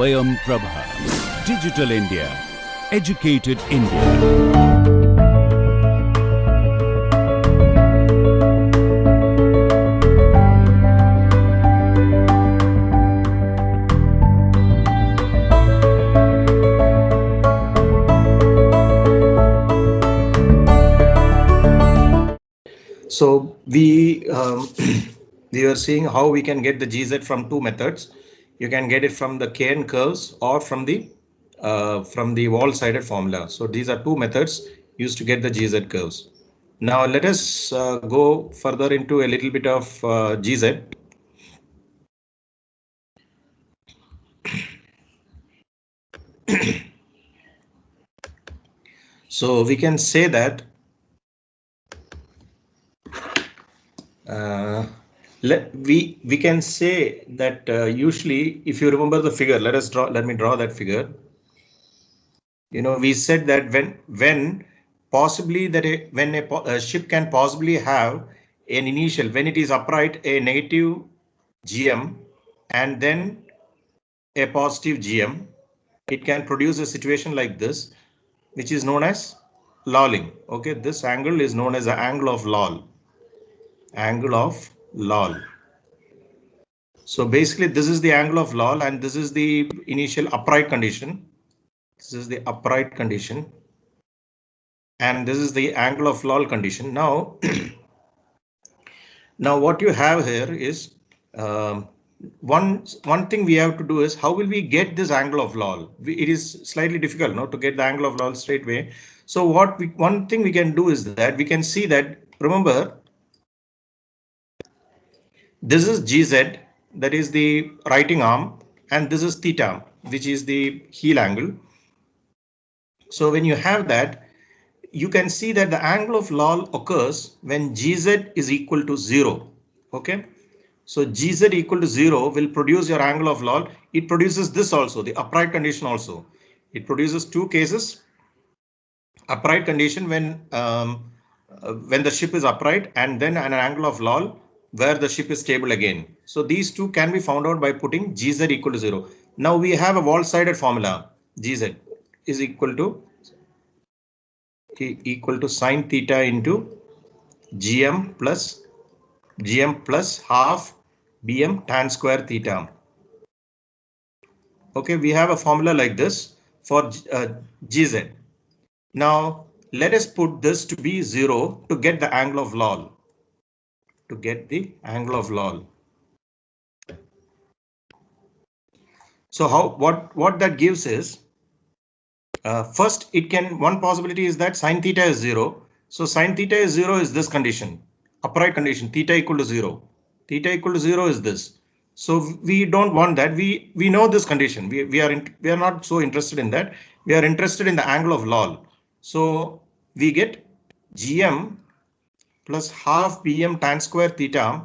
Swayam Prabha. Digital India. Educated India. So we we are seeing how we can get the GZ from two methods. You can get it from the Kn curves or from the wall-sided formula. So these are two methods used to get the GZ curves. Now let us go further into a little bit of GZ. So we can say that we can say that usually, if you remember the figure, let me draw that figure. You know, we said that when possibly that when a ship can possibly have an initial, when it is upright, a negative GM and then a positive GM, it can produce a situation like this, which is known as lolling. Okay, this angle is known as the angle of loll. Angle of loll. So basically, this is the angle of loll, and this is the initial upright condition. This is the upright condition, and this is the angle of loll condition. Now, now what you have here is one thing we have to do is how will we get this angle of loll? It is slightly difficult, no, to get the angle of loll straight away. So one thing we can do is that we can see that, remember, this is GZ, that is the writing arm, and this is theta, which is the heel angle. So when you have that, you can see that the angle of loll occurs when GZ is equal to 0. Okay, so GZ equal to 0 will produce your angle of loll. It produces this also, the upright condition also. It produces two cases. Upright condition when the ship is upright, and then an angle of loll where the ship is stable again. So these two can be found out by putting GZ equal to 0. Now we have a wall-sided formula. GZ is equal to sine theta into GM plus half BM tan square theta. Okay, we have a formula like this for GZ. Now let us put this to be 0 to get the angle of loll. To get the angle of loll. So what that gives is, first one possibility is that sine theta is 0. So sine theta is 0 is this condition, upright condition, theta equal to 0. Theta equal to 0 is this. So we don't want that. We know this condition. We are not so interested in that. We are interested in the angle of loll. So we get GM plus half BM tan square theta,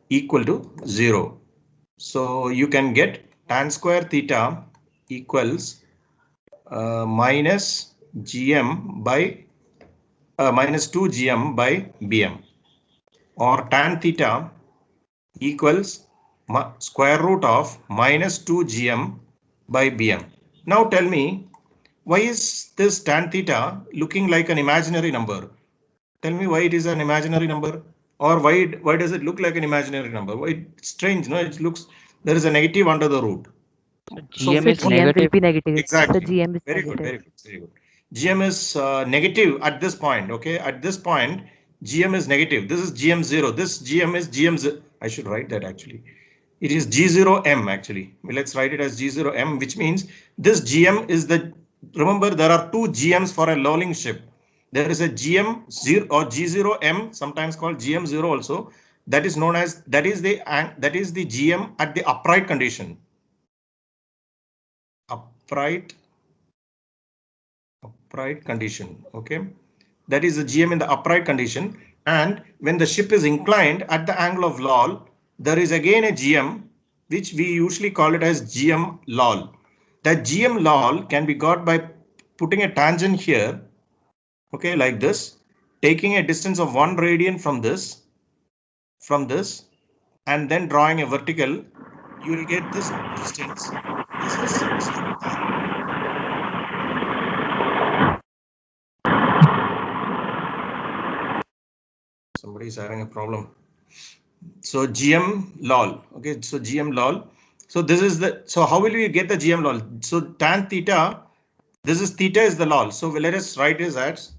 equal to 0. So you can get tan square theta equals minus 2 GM by BM, or tan theta equals square root of minus 2 GM by BM. Now tell me, why is this tan theta looking like an imaginary number? Tell me why it is an imaginary number, or why does it look like an imaginary number? Why it's strange, no? It looks, there is a negative under the root. So GM is negative. Will be negative. Exactly. So GM is very negative. Good, very good, very good. GM is negative at this point. Okay, at this point, GM is negative. This is GM0. This GM is GM0. I should write that actually. It is G0M actually. Let's write it as G0M, which means this GM is the. Remember, there are two GMs for a lolling ship. There is a GM0 or G0M, sometimes called GM0 also. That is known as that is the GM at the upright condition. Upright condition. Okay, that is the GM in the upright condition. And when the ship is inclined at the angle of loll, there is again a GM, which we usually call it as GM loll. That GM loll can be got by putting a tangent here, okay, like this, taking a distance of 1 radian from this, and then drawing a vertical, you will get this distance. This is 0 tan. Somebody is having a problem. So GM lol. Okay, so GM lol. So this is the, so how will we get the GM lol? So tan theta, this is theta is the lol. So let us write this as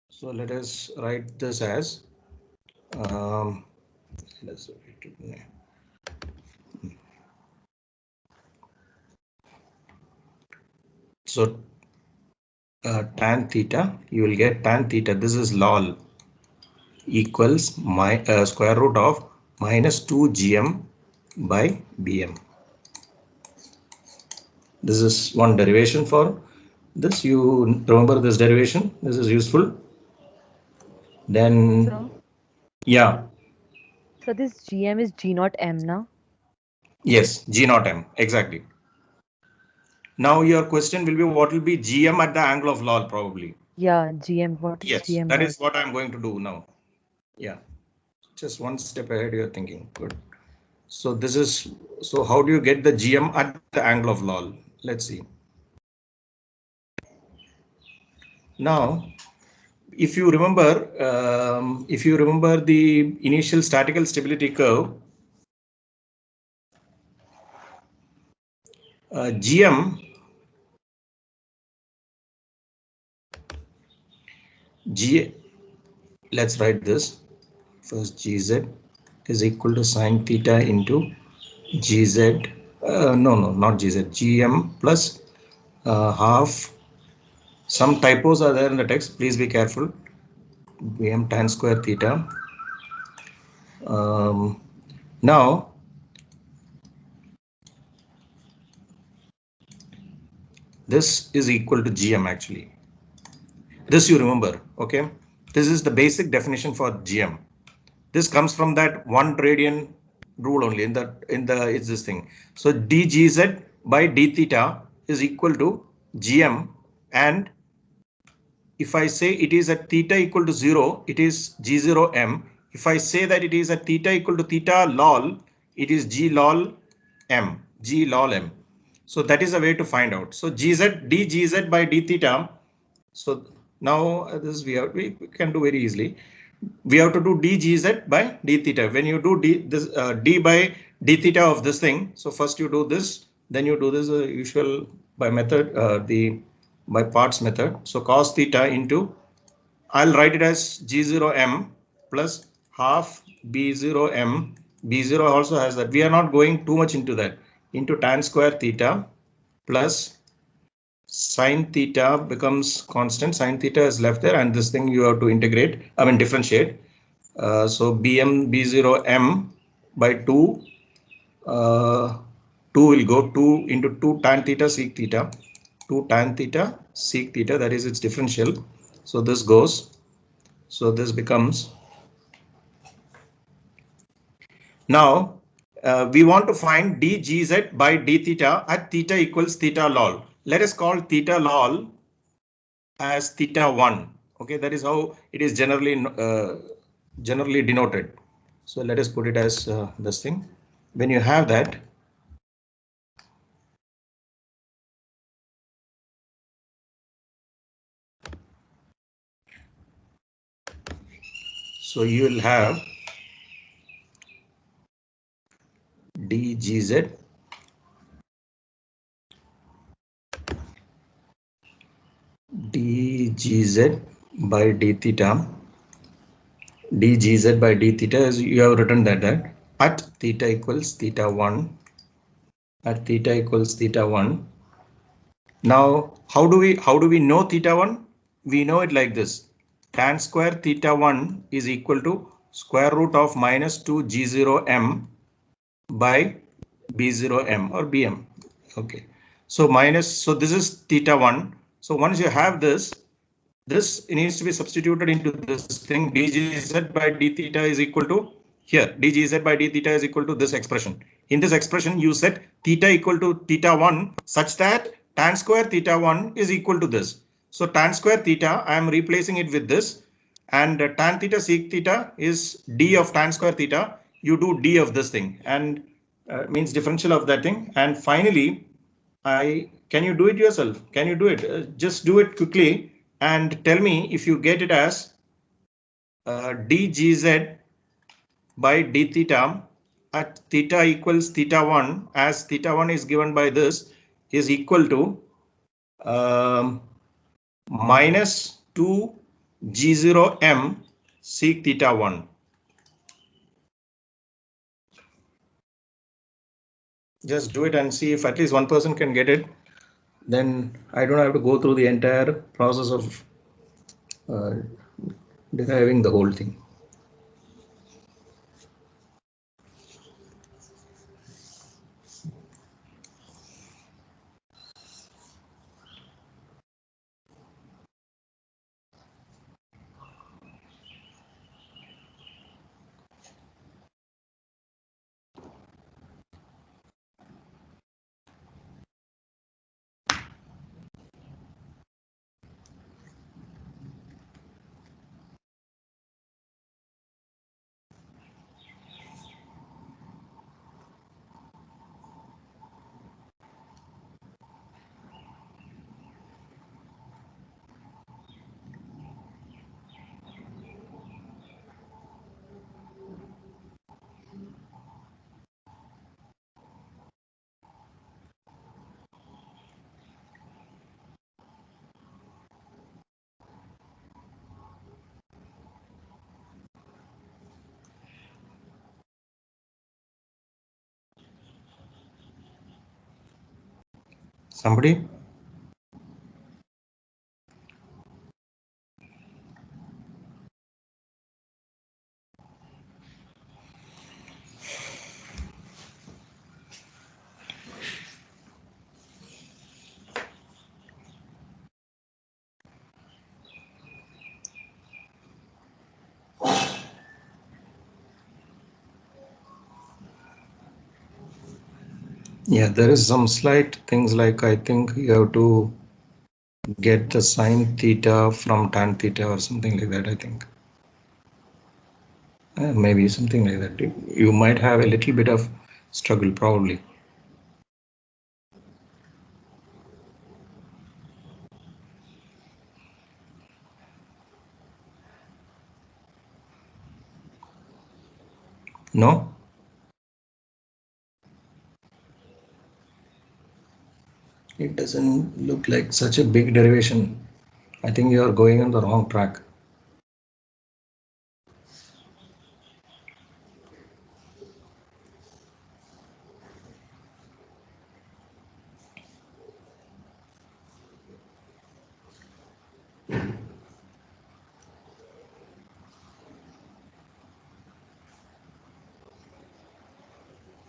so let us write this as let's write it. So tan theta, you will get tan theta. This is lol equals my square root of minus 2 GM by BM. This is one derivation for this. You remember this derivation? This is useful. Then, So, yeah. so this GM is G naught M now? Yes, G naught M, exactly. Now your question will be what will be GM at the angle of lol probably. Yeah, GM. What is Yes, GM? that is what I'm going to do now. Yeah, just one step ahead you're thinking. Good. So this is, so how do you get the GM at the angle of lol? Let's see. Now, if you remember the initial statical stability curve, GM let's write this first. GZ is equal to sine theta into GZ. No, not GZ. GM plus half. Some typos are there in the text. Please be careful. BM tan square theta. Now, this is equal to GM actually. This you remember, okay? This is the basic definition for GM. This comes from that 1 radian rule only in the it's this thing. So dGz by d theta is equal to GM, and if I say it is at theta equal to 0, it is G0M. If I say that it is at theta equal to theta lol, it is G lol M, G lol M. So that is a way to find out. So GZ dGz by d theta. So now this we can do very easily. We have to do dGz by d theta. When you do d by d theta of this thing, so first you do this, then you do this usual by method, by parts method. So cos theta into, I'll write it as G0M plus half B0M. B0 also has that. We are not going too much into that. Into tan square theta plus sine theta becomes constant. Sine theta is left there, and this thing you have to integrate, I mean differentiate. So BM B0M by 2. 2 will go 2 into 2 tan theta sec theta. 2 tan theta sec theta, that is its differential. So this goes. So this becomes. Now we want to find dGz by d theta at theta equals theta lol. Let us call theta lol as theta 1. Okay, that is how it is generally denoted. So let us put it as this thing. When you have that, so you will have dGz by d theta. dGz by d theta, as you have written that at theta equals theta 1. At theta equals theta 1. Now, how do we know theta 1? We know it like this. Tan square theta 1 is equal to square root of minus 2 G0M by B0M or BM. Okay. So this is theta 1. So once you have this needs to be substituted into this thing. dGz by d theta is equal to here dgz by d theta is equal to this expression. In this expression, you set theta equal to theta 1 such that tan square theta 1 is equal to this. So tan square theta, I am replacing it with this, and tan theta sec theta is d of tan square theta. You do d of this thing and means differential of that thing. And finally, can you do it yourself? Can you do it? Just do it quickly and tell me if you get it as dgz by d theta at theta equals theta 1, as theta 1 is given by this, is equal to minus 2 g0 m sec theta 1. Just do it and see if at least one person can get it. Then I don't have to go through the entire process of deriving the whole thing. Somebody? Yeah, there is some slight things like I think you have to get the sine theta from tan theta or something like that, I think. Maybe something like that. You might have a little bit of struggle probably. No? It doesn't look like such a big derivation. I think you are going on the wrong track.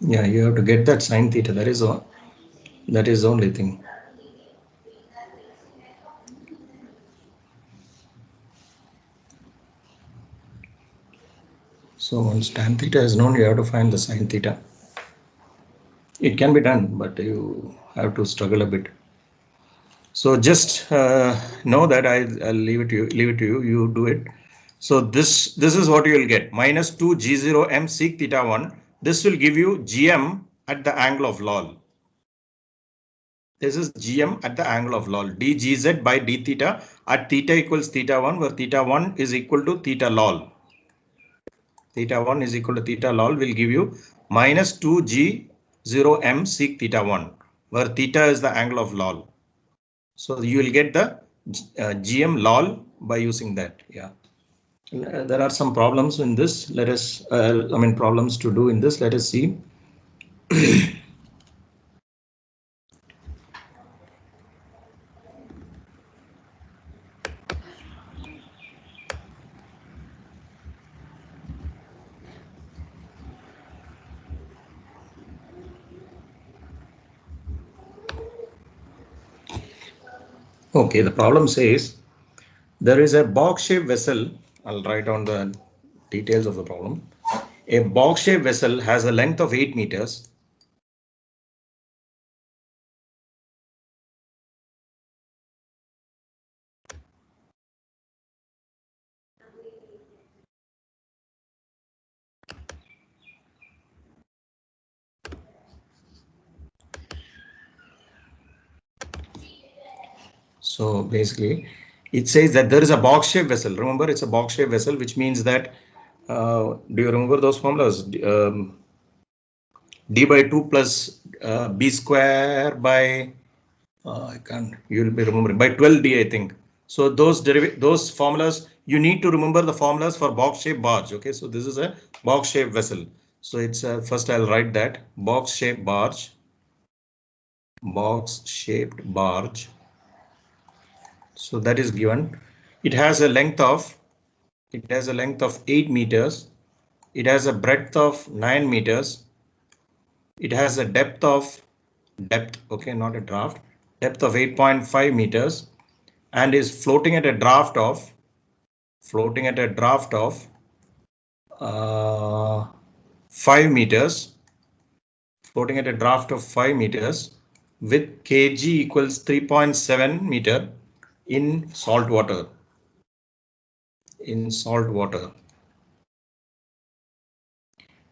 Yeah, you have to get that sine theta. That is the only thing. So once tan theta is known, you have to find the sine theta. It can be done, but you have to struggle a bit. So just know that I'll leave it to you. You do it. So this is what you will get, minus 2 g0 m sec theta 1. This will give you gm at the angle of lol. This is gm at the angle of lol, dgz by d theta at theta equals theta 1, where theta 1 is equal to theta lol. Theta 1 is equal to theta lol will give you minus 2 g0 m sec theta 1, where theta is the angle of lol. So you will get the gm lol by using that. Yeah. There are some problems in this. Let us, problems to do in this. Let us see. Okay, the problem says there is a box-shaped vessel. I'll write down the details of the problem. A box-shaped vessel has a length of 8 meters. So basically, it says that there is a box-shaped vessel. Remember, it's a box-shaped vessel, which means that, do you remember those formulas? D by 2 plus B square by, I can't, you'll be remembering, by 12D, I think. So those formulas, you need to remember the formulas for box-shaped barge. Okay, so this is a box-shaped vessel. So it's first I'll write that box-shaped barge. Box-shaped barge. So that is given. It has a length of 8 meters. It has a breadth of 9 meters. It has a depth, okay, not a draft, depth of 8.5 meters, and is floating at a draft of 5 meters. Floating at a draft of 5 meters with kg equals 3.7 meter in salt water.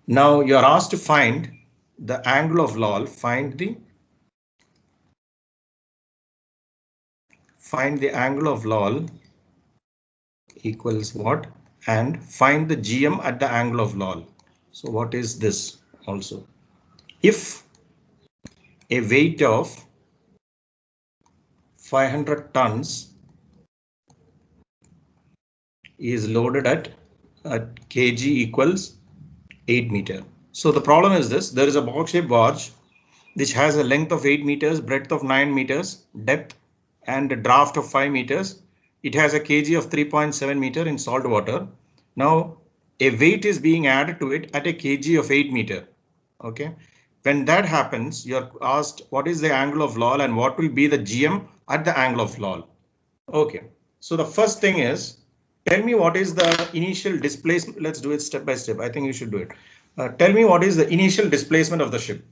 Now you are asked to find the angle of LOL. Find the angle of LOL equals what? And find the GM at the angle of LOL. So what is this also? If a weight of 500 tons is loaded at kg equals 8 meter. So the problem is this: there is a box-shaped barge which has a length of 8 meters, breadth of 9 meters, depth and a draft of 5 meters. It has a kg of 3.7 meter in salt water. Now a weight is being added to it at a kg of 8 meter. Okay. When that happens, you're asked what is the angle of LOL and what will be the GM at the angle of LOL. Okay. So the first thing is, tell me what is the initial displacement. Let's do it step by step. I think you should do it. Tell me what is the initial displacement of the ship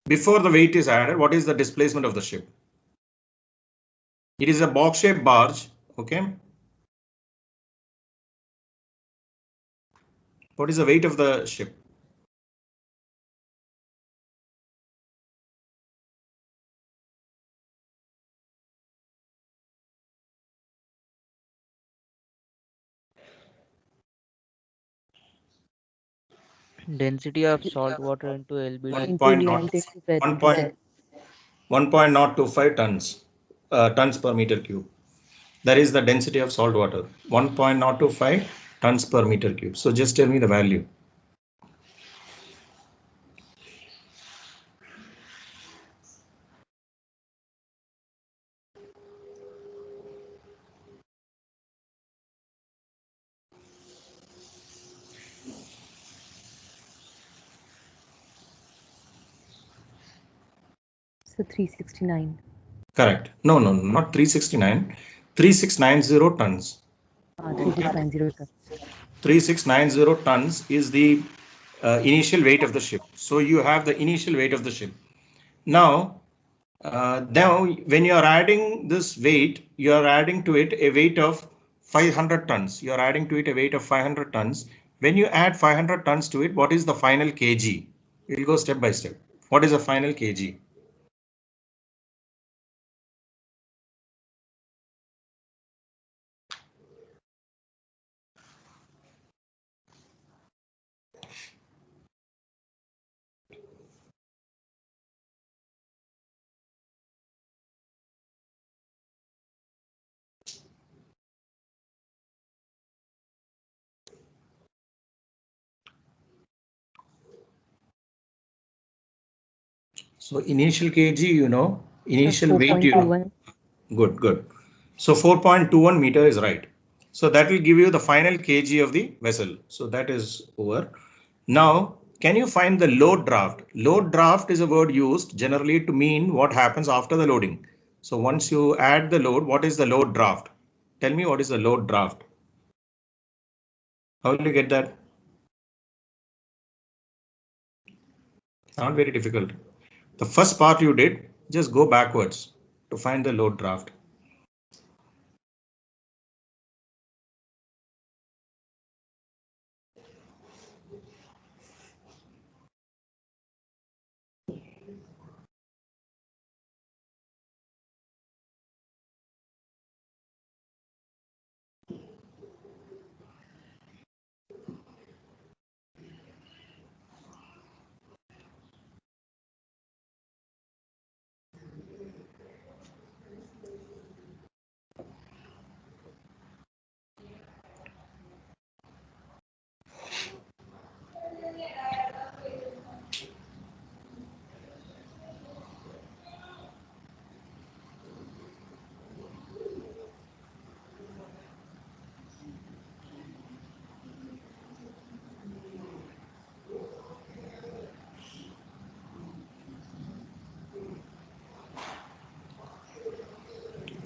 before the weight is added. What is the displacement of the ship? It is a box-shaped barge. Okay. What is the weight of the ship? Density of salt water into LBD. Into length into breadth. 1.025 tons, tons per meter cube. That is the density of salt water, 1.025 tons per meter cube. So just tell me the value. So 369. Correct. No, not 369. 3690 tons. 3690 tons. 3690 tons is the initial weight of the ship. So you have the initial weight of the ship. Now when you are adding this weight, you are adding to it a weight of 500 tons. You are adding to it a weight of 500 tons. When you add 500 tons to it, what is the final kg? We'll go step by step. What is the final kg? So initial kg, you know, initial weight, you know. Good. So 4.21 meter is right. So that will give you the final kg of the vessel. So that is over. Now, can you find the load draft? Load draft is a word used generally to mean what happens after the loading. So once you add the load, what is the load draft? Tell me what is the load draft? How will you get that? Not very difficult. The first part you did, just go backwards to find the load draft.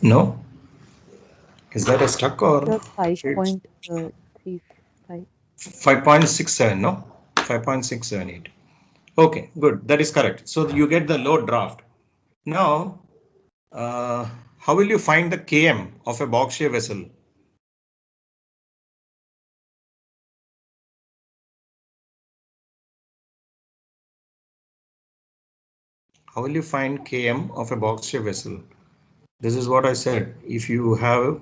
No? Is that a stuck or? The 5.35. 5.67, no? 5.678. Okay, good. That is correct. So you get the load draft. Now, how will you find the km of a box shape vessel? How will you find km of a box shape vessel? This is what I said. If you have,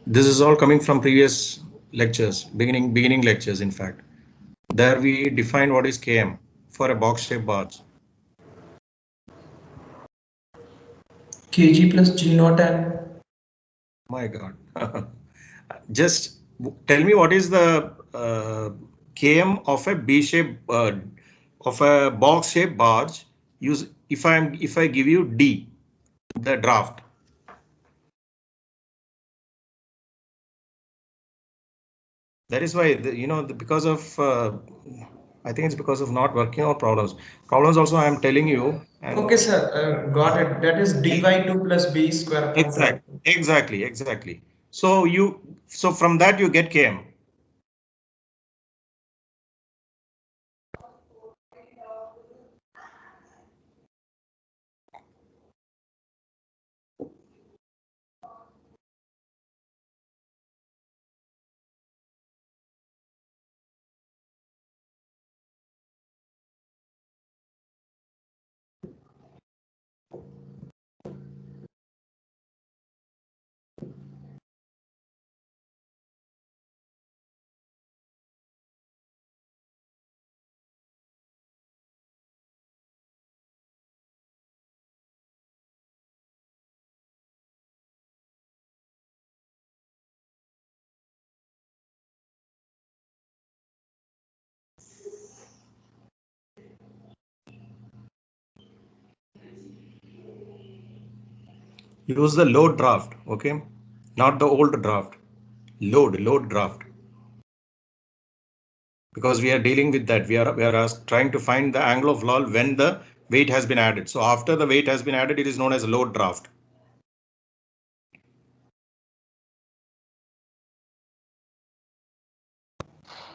this is all coming from previous lectures, beginning lectures. In fact, there we define what is km for a box shape barge. kg plus g naught and. My God. Just tell me what is the km of a B shape of a box shape barge. Use if I give you D, the draft. That is why because of I think it's because of not working out problems. Problems also I am telling you. Okay, sir. Got it. That is dy2 plus b square. Exactly. So from that you get km. Use the load draft, okay? Not the old draft. Load draft. Because we are dealing with that. We are trying to find the angle of load when the weight has been added. So after the weight has been added, it is known as a load draft.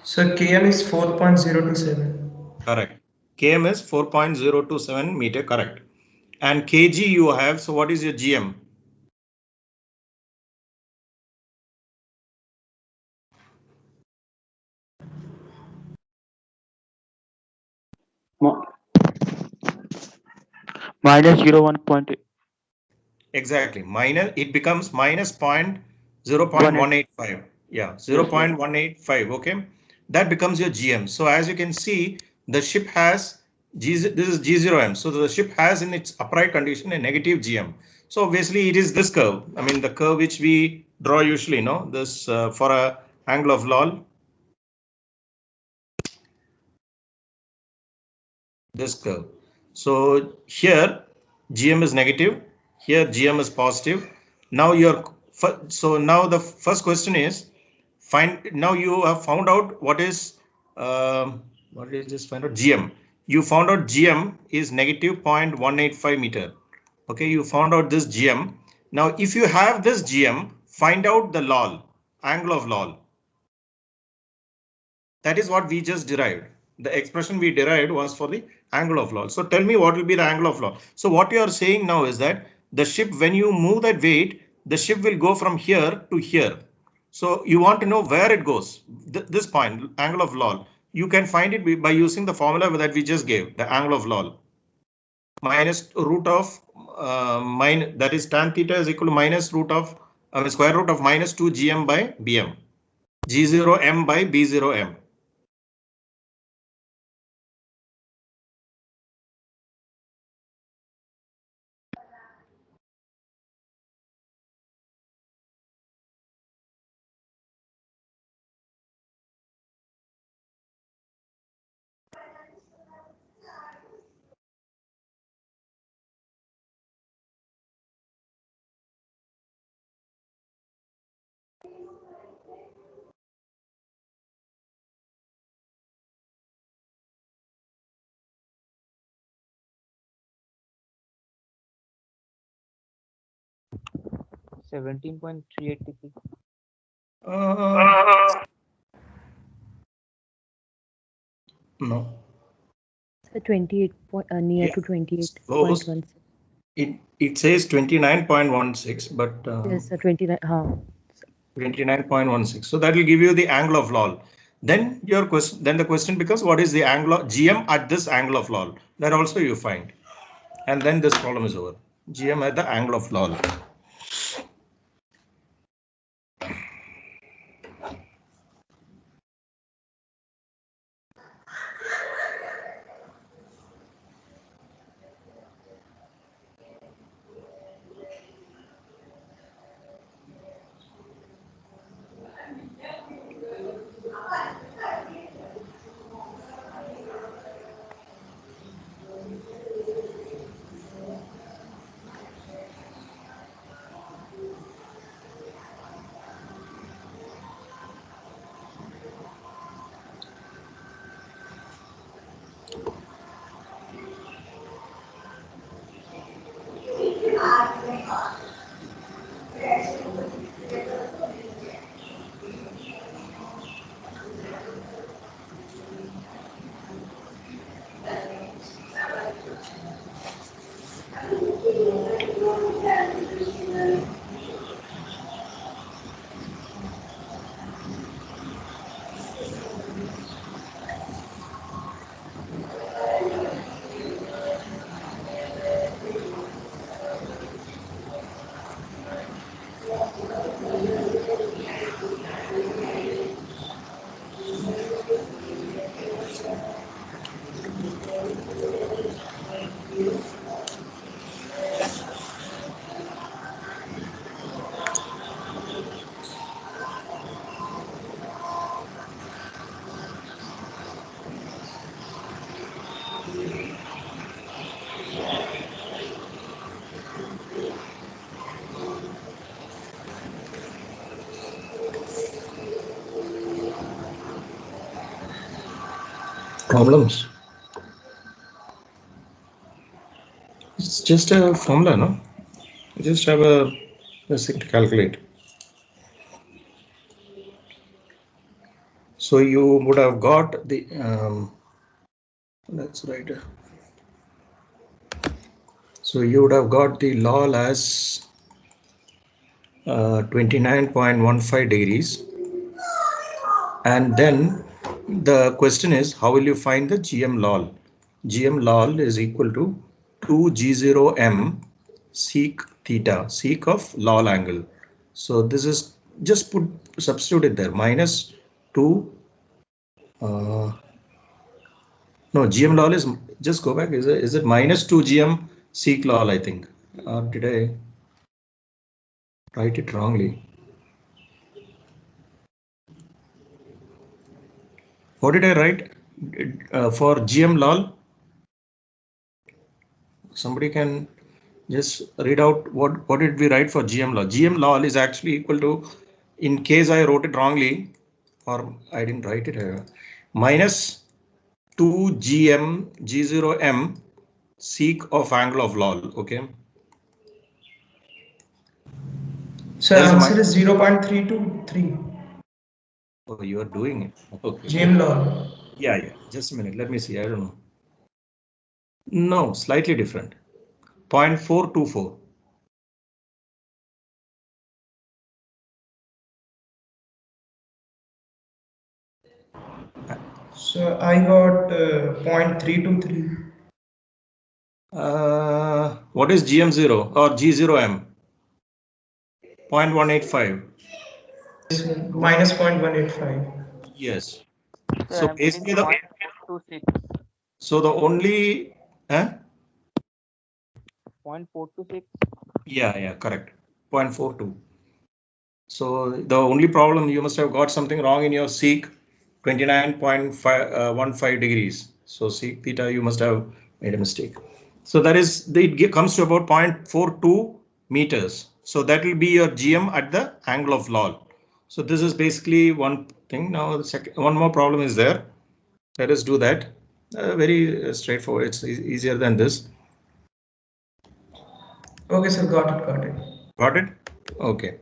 So km is 4.027. Correct. Km is 4.027 meter, correct. And kg you have, so what is your gm? Minus 0.1. Exactly. It becomes minus 0.185. Yeah, 0.185. Okay. That becomes your GM. So as you can see, the ship has this is G0M. So the ship has in its upright condition a negative GM. So obviously it is this curve. I mean, the curve which we draw usually, this for a angle of lol. This curve. So here GM is negative. Here GM is positive. Now now the first question is now you have found out what is find out GM. You found out GM is negative 0.185 meter. Okay, you found out this GM. Now, if you have this GM, find out the lol, angle of lol. That is what we just derived. The expression we derived was for the angle of lol. So tell me what will be the angle of lol. So what you are saying now is that the ship, when you move that weight, the ship will go from here to here. So you want to know where it goes. This point, angle of lol. You can find it by using the formula that we just gave, the angle of lol. Minus root of that is tan theta is equal to minus root of square root of minus 2 gm by bm, g0m by b0m. — 17.38 degrees. No. So 28 near Yeah. to 28.16. It says 29.16, but Yes, 29. 29.16. So that will give you the angle of lol. Then your question, then the question becomes, what is the angle of GM at this angle of lol? That also you find, and then this problem is over. GM at the angle of lol. Problems. It's just a formula, no? You just have a thing to calculate. So you would have got the that's right. So you would have got the lol as 29.15 degrees, and then the question is, how will you find the GM lol? GM lol is equal to 2g0m sec theta, sec of lol angle. So this is just substitute it there, minus 2. No, GM lol is, just go back. Is it minus 2 GM sec lol, I think, or did I write it wrongly? What did I write for GM lol? Somebody can just read out what did we write for GM lol. GM lol is actually equal to, in case I wrote it wrongly, or I didn't write it here, minus 2 GM G0M sec of angle of lol. Okay. So There is a answer is 0.323. Oh, you are doing it. Okay. GM law. Yeah. Just a minute. Let me see. I don't know. No, slightly different. 0.424. So I got 0.323. What is GM0 or G0M? 0.185. Minus 0.185. Yes. So So I'm getting basically the 0.426. only 0.426. yeah, correct. 0.42. So the only problem, you must have got something wrong in your sec 29.15 degrees. So sec theta, you must have made a mistake. So that is, it comes to about 0.42 meters. So that will be your GM at the angle of lol. So this is basically one thing. Now the second, one more problem is there. Let us do that. Very straightforward. It's easier than this. Okay, sir, got it. Got it? Okay.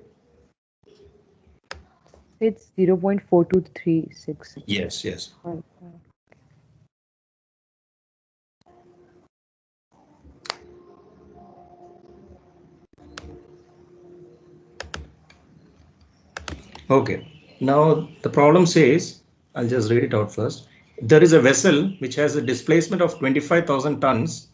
It's 0.4236. Yes. Okay. Now the problem says, I'll just read it out first. There is a vessel which has a displacement of 25,000 tons.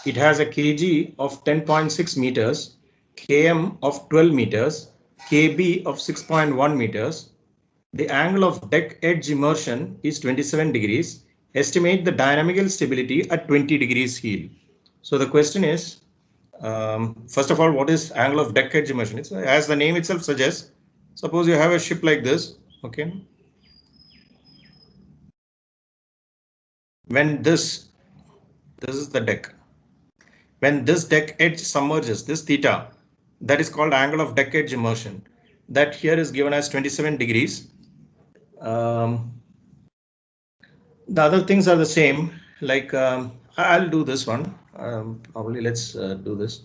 It has a kg of 10.6 meters, km of 12 meters, kb of 6.1 meters. The angle of deck edge immersion is 27 degrees. Estimate the dynamical stability at 20 degrees heel. So the question is, first of all, what is angle of deck edge immersion? It's, as the name itself suggests, suppose you have a ship like this, okay? When this is the deck. When this deck edge submerges, this theta, that is called angle of deck edge immersion. That here is given as 27 degrees. The other things are the same, like I'll do this one. Probably let's do this.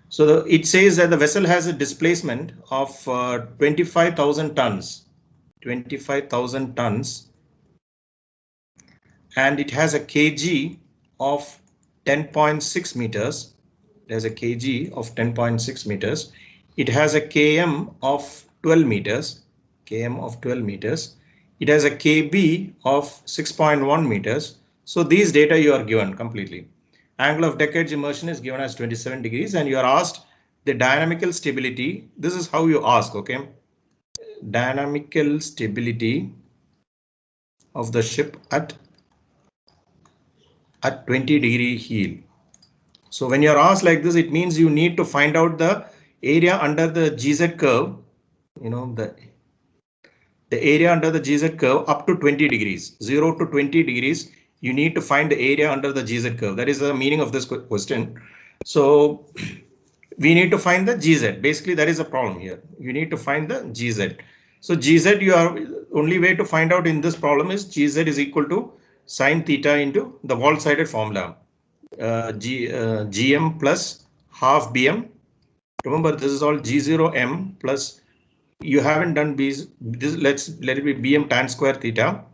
So it says that the vessel has a displacement of 25,000 tons. 25,000 tons. And it has a kg of 10.6 meters. There's a kg of 10.6 meters. It has a km of 12 meters. Km of 12 meters. It has a kb of 6.1 meters. So these data you are given completely. Angle of deck edge immersion is given as 27 degrees, and you are asked the dynamical stability. This is how you ask, okay? Dynamical stability of the ship at 20 degree heel. So when you're asked like this, it means you need to find out the area under the GZ curve, you know, the area under the GZ curve up to 20 degrees, 0 to 20 degrees. You need to find the area under the GZ curve. That is the meaning of this question. So we need to find the GZ. Basically, that is a problem here. You need to find the GZ. So GZ, only way to find out in this problem is GZ is equal to sine theta into the wall-sided formula. GM plus half BM. Remember, this is all G0M plus, you haven't done B's, let it be BM tan square theta.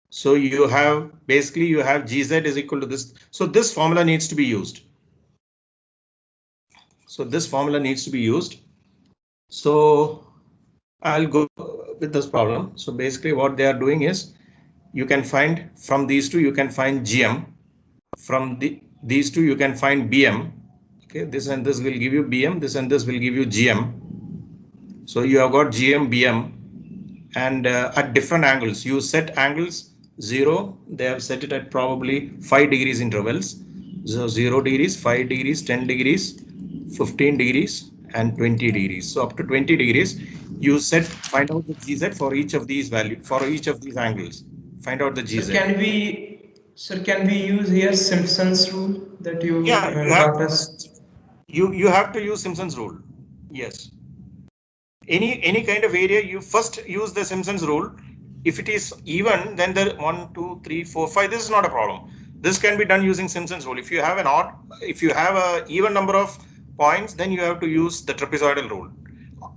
So you have, basically you have GZ is equal to this. So this formula needs to be used. So I'll go with this problem. So basically what they are doing is, you can find from these two, you can find GM. From these two, you can find BM. Okay, this and this will give you BM, this and this will give you GM. So you have got GM, BM, and at different angles, you set angles 0. They have set it at probably 5 degrees intervals. So 0 degrees, 5 degrees, 10 degrees, 15 degrees, and 20 degrees. So up to 20 degrees, you find out the GZ for each of these values, for each of these angles. Find out the GZ. Can we use here Simpson's rule that you taught us? You have to use Simpson's rule. Yes. Any kind of area, you first use the Simpson's rule. If it is even, then the 1, 2, 3, 4, 5. This is not a problem. This can be done using Simpson's rule. If you have an even number of points, then you have to use the trapezoidal rule.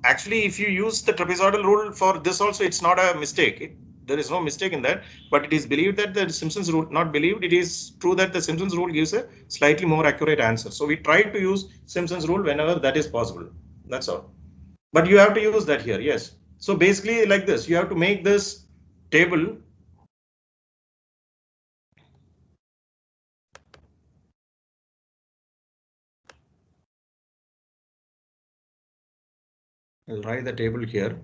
actually, if you use the trapezoidal rule for this also, it's not a mistake. There is no mistake in that, but it is believed that the Simpson's rule, not believed, it is true that the Simpson's rule gives a slightly more accurate answer. So we try to use Simpson's rule whenever that is possible. That's all. But you have to use that here, yes. So basically like this, you have to make this table. I'll write the table here.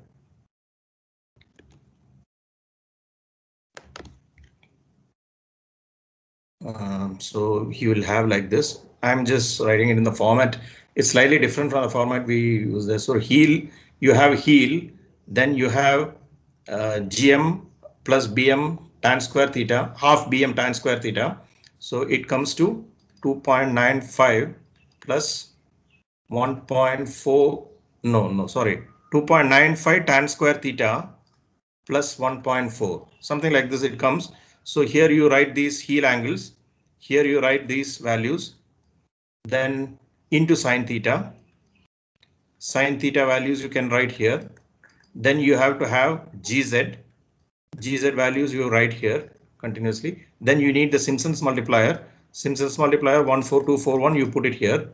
So he will have like this. I'm just writing it in the format. It's slightly different from the format we use there. So heel, you have heel, then you have GM plus BM tan square theta, half BM tan square theta. So it comes to 2.95 plus 1.4, no, sorry, 2.95 tan square theta plus 1.4, something like this it comes. So here you write these heel angles, here you write these values, then into sine theta. Sine theta values you can write here. Then you have to have GZ. GZ values you write here continuously. Then you need the Simpson's multiplier. Simpson's multiplier 14241, you put it here.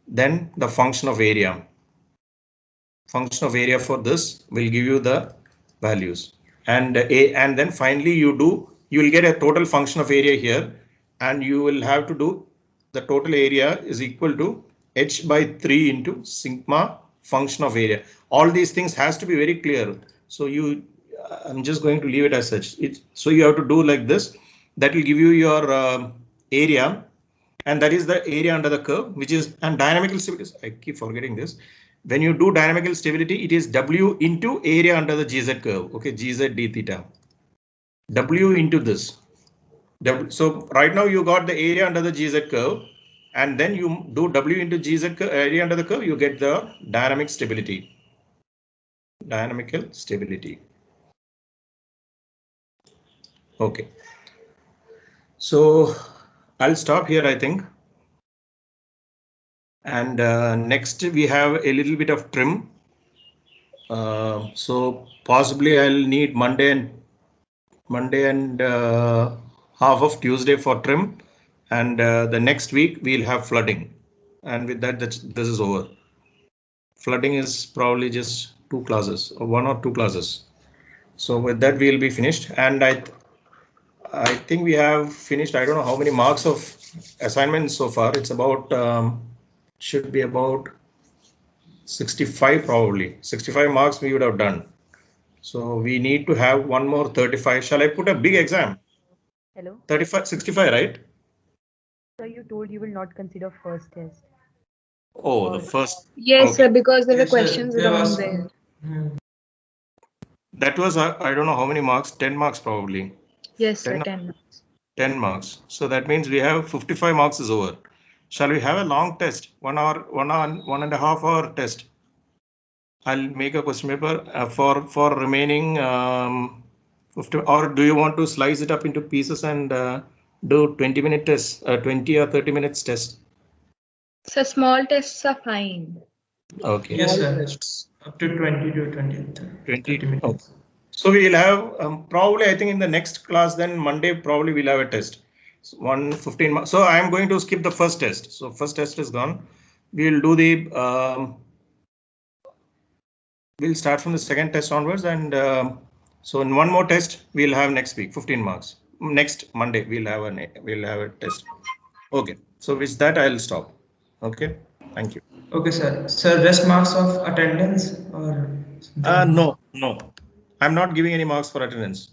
Then the function of area. Function of area for this will give you the values. And then finally you will get a total function of area here, and you will have to do the total area is equal to h by 3 into sigma function of area. All these things has to be very clear. So I'm just going to leave it as such. So you have to do like this. That will give you your area, and that is the area under the curve, which is, and dynamical stability. I keep forgetting this. When you do dynamical stability, it is W into area under the GZ curve. Okay, GZ d theta. W into this. So right now you got the area under the GZ curve, and then you do W into GZ curve, area under the curve, you get the dynamic stability. Dynamical stability. Okay. So I'll stop here, I think. And next we have a little bit of trim. So possibly I'll need Monday and half of Tuesday for trim, and the next week we'll have flooding, and with that this is over. Flooding is probably just 2 classes or 1 or 2 classes. So with that we'll be finished, and I think we have finished. I don't know how many marks of assignments so far. It's about should be about 65, probably 65 marks we would have done. So we need to have one more 35. Shall I put a big exam? Hello? 35, 65, right? So you told you will not consider first test. Oh, the first. Yes, Okay. sir, because there were Yes, sir. questions There around was- there. That was, I don't know how many marks, 10 marks probably. Yes, sir, 10. 10 marks. 10 marks. So that means we have 55 marks is over. Shall we have a long test? 1 hour, 1.5 hour test? I'll make a question paper for remaining 50, or do you want to slice it up into pieces and do 20-minute tests, 20 or 30 minutes test? So small tests are fine. Okay. Yes, sir. It's up to 20 to 30 minutes. Okay. So we'll have probably, I think in the next class, then Monday, probably we'll have a test. So 115 marks. So I'm going to skip the first test. So first test is gone. We'll do the we'll start from the second test onwards, and so in one more test we'll have next week 15 marks. Next Monday we'll have a test. Okay. So with that I'll stop. Okay. Thank you. Okay, sir. Sir, rest marks of attendance or something? No. I'm not giving any marks for attendance.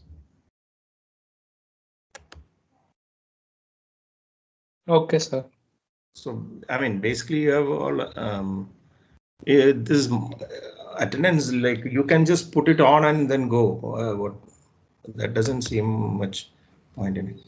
Okay, sir. So, I mean, basically you have all this attendance, like you can just put it on and then go. That doesn't seem much point in it.